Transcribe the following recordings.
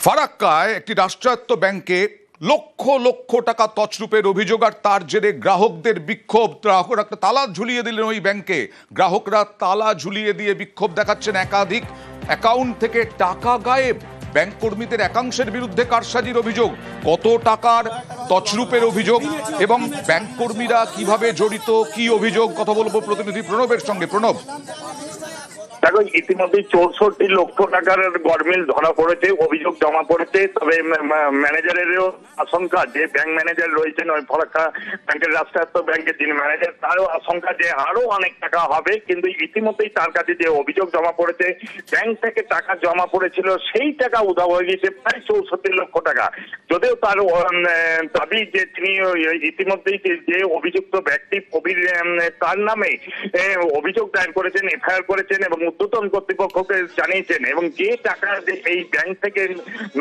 ফারাক্কায় একটি রাষ্ট্রায়ত্ত ব্যাংকে লক্ষ লক্ষ টাকা তছরূপের অভিযোগ, আর তার জেরে গ্রাহকদের বিক্ষোভ। গ্রাহকরা তালা ঝুলিয়ে দিলেন ওই ব্যাংকে। গ্রাহকরা তালা ঝুলিয়ে দিয়ে বিক্ষোভ দেখাচ্ছেন। একাধিক অ্যাকাউন্ট থেকে টাকা গায়েব। ব্যাংক কর্মীদের একাংশের বিরুদ্ধে কারসাজির অভিযোগ। কত টাকার তছরূপের অভিযোগ এবং ব্যাংক কর্মীরা কিভাবে জড়িত, কি অভিযোগ, কথা বলবো প্রতিনিধি প্রণবের সঙ্গে। প্রণব, দেখো, ইতিমধ্যে 64 লক্ষ টাকার গরমিল ধরা পড়েছে, অভিযোগ জমা পড়েছে। তবে ম্যানেজারেরও আশঙ্কা যে ব্যাংক ম্যানেজার রয়েছেন ওই ফারাক্কা ব্যাংকের রাষ্ট্রায়ত্ত ব্যাংকের যিনি ম্যানেজার, তারও আশঙ্কা যে আরো অনেক টাকা হবে। কিন্তু ইতিমধ্যেই তার কাছে যে অভিযোগ জমা পড়েছে, ব্যাংক থেকে টাকা জমা পড়েছিল সেই টাকা উধাও হয়ে গেছে প্রায় 64 লক্ষ টাকা। যদিও তার দাবি যে তিনি ইতিমধ্যেই যে অভিযুক্ত ব্যক্তি কবির তার নামে অভিযোগ দায়ের করেছেন, এফআইআর করেছেন এবং ঊর্ধ্বতন কর্তৃপক্ষকে জানিয়েছেন, এবং যে টাকা এই ব্যাংক থেকে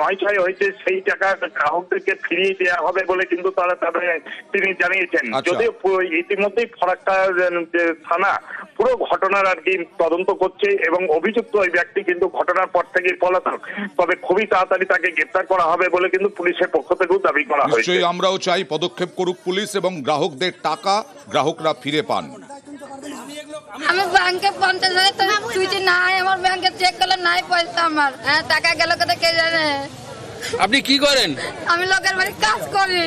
নয় হয়েছে সেই টাকা গ্রাহকদেরকে ফিরিয়ে দেওয়া হবে বলে কিন্তু তিনি জানিয়েছেন। যদিও ইতিমধ্যেই ফারাক্কা থানা পুরো ঘটনার আর কি তদন্ত করছে এবং অভিযুক্ত ওই ব্যক্তি কিন্তু ঘটনার পর থেকে পলাতক। তবে খুবই তাড়াতাড়ি তাকে গ্রেপ্তার করা হবে বলে কিন্তু পুলিশের পক্ষ থেকেও দাবি করা হয়েছে। আমরাও চাই পদক্ষেপ করুক পুলিশ এবং গ্রাহকদের টাকা গ্রাহকরা ফিরে পান। আমি ব্যাংকে 50,000 তুইছি নাই, আমার ব্যাংকে চেক করলে নাই পয়সা, আমার টাকা গেল কোথায় কে জানে। আপনি কি করেন? আমি লোকের বাড়ি কাজ করি,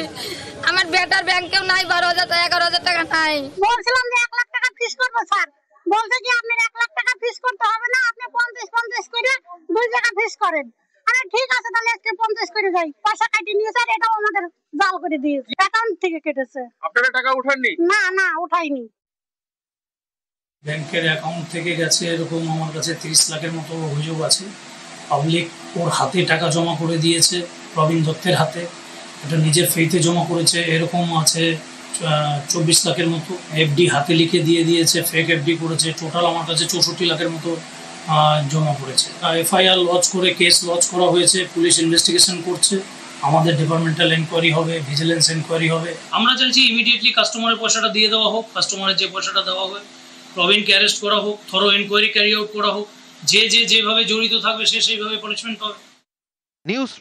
আমার বেটার ব্যাংকেও নাই 12,000 টাকা, 11,000 টাকা নাই। বলছিলাম যে 1 লাখ টাকা ফিস করবো স্যার, বলছে কি আপনার 1 লাখ টাকা ফিস করতে হবে না, আপনি 50 করে 2 টাকা ফিস করেন। আরে ঠিক আছে, তাহলে আজকে 50 করে যাই, পয়সা কাটিয়ে নিয়ে স্যার, এটাও আমাদের জাল করে দিয়েছে, অ্যাকাউন্ট থেকে কেটেছে। আপনারা টাকা উঠাননি? না না, উঠাইনি। ব্যাংকের অ্যাকাউন্ট থেকে গেছে এরকম আমার কাছে 30 লাখের মতো অভিযোগ আছে। পাবলিক ওর হাতে টাকা জমা করে দিয়েছে, প্রবীণ দত্তের হাতে, এটা নিজের ফেইতে জমা করেছে। এরকম আছে 24 লাখের মতো। এফডি হাতে লিখে দিয়ে দিয়েছে, ফেক এফডি করেছে। টোটাল আমার কাছে 64 লাখের মতো জমা পড়েছে। এফআইআর লজ করে কেস লজ করা হয়েছে, পুলিশ ইনভেস্টিগেশন করছে, আমাদের ডিপার্টমেন্টাল এনকোয়ারি হবে, ভিজিলেন্স এনকোয়ারি হবে। আমরা চাইছি ইমিডিয়েটলি কাস্টমারের পয়সাটা দিয়ে দেওয়া হোক, কাস্টমারের যে পয়সাটা দেওয়া হবে, প্রবীণকে অ্যারেস্ট করা হোক, থরো এনকোয়ারি ক্যারি আউট করা হোক, যেভাবে জড়িত থাকবে সে সেইভাবে পানিশমেন্ট পাবে। নিউজ